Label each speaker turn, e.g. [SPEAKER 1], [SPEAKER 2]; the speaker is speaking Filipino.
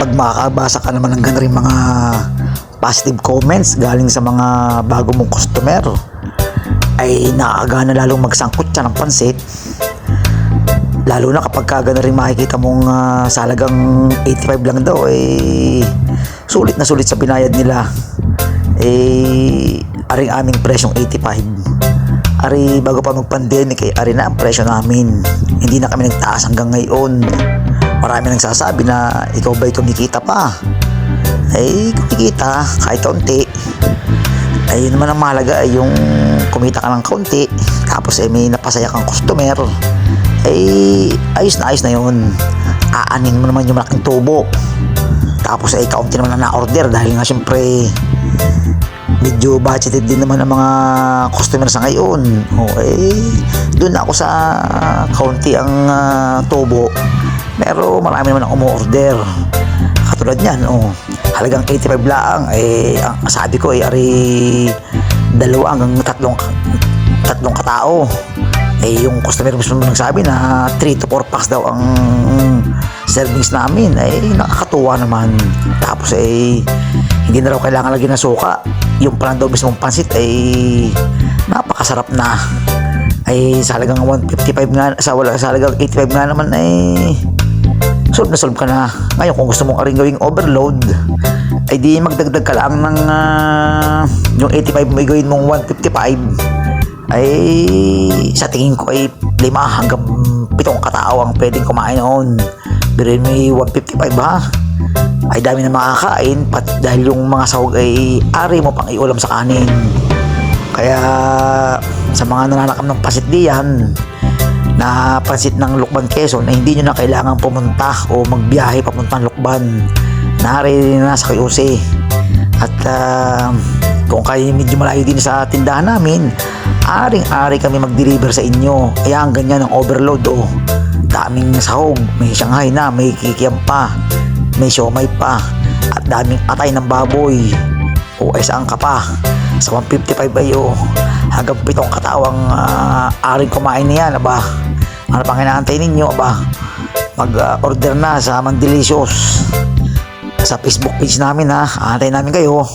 [SPEAKER 1] pag makakabasa ka naman ng ganun rin mga positive comments galing sa mga bago mong customer, ay nakakagana lalong magsangkot siya ng pansit. Lalo na kapag gano'n rin makikita mong sa halagang 85 lang daw, sulit na sulit sa binayad nila. Aring aming presyong 85. Ari bago pa mag-pandemic, ari na ang presyo namin. Hindi na kami nagtaas hanggang ngayon. Marami nagsasabi na ikaw ba'y kumikita pa? Kumikita kahit kaunti. Yun naman ang mahalaga, yung kumita ka ng kaunti, tapos may napasaya kang customer, ayos na yun. Aanin mo naman yung malaking tubo, tapos kaunti naman na na-order dahil nga syempre medyo budgeted din naman ang mga customer sa ngayon. Doon ako sa kaunti ang tubo, pero marami naman ang umu-order. Katulad niyan, halagang 85 lang, ang sabi ko ari 2 hanggang 3 katao. Yung customer mismo nagsabi na 3 to 4 packs daw ang servings namin. Nakakatuwa naman. Tapos hindi na raw kailangan lagyan ng suka. Yung palang daw mismong pansit napakasarap na. Sa halagang 155 nga, sa halagang 85 nga naman, solve na solve ka na. Ngayon kung gusto mong aring gawing overload, di magdagdag ka lang ng yung 85 mo gawin mong 155. Sa tingin ko 5 hanggang 7 katao ang pwedeng kumain noon. Pero may 155 ha, dami na makakain, dahil yung mga sahog ari mo pang iulam sa kanin. Kaya sa mga nananakam ng pansit diyan, na pansit ng Lukban, Quezon, hindi nyo na kailangan pumunta o magbiyahe papuntang Lukban. Nari na sa QC. At kung kayo medyo malayo din sa tindahan namin, aring-ari kami mag-deliver sa inyo. Kaya ang ganyan ng overload, daming sahog, may Shanghai na, may kikiam pa, may siomay pa, at daming atay ng baboy. Saan ka pa? Sa 155 hanggang 7 katawang aring kumain niyan. Ano pang inaantay ninyo? Mag-order na sa Mandelicious sa Facebook page namin ha. Aantayin namin kayo.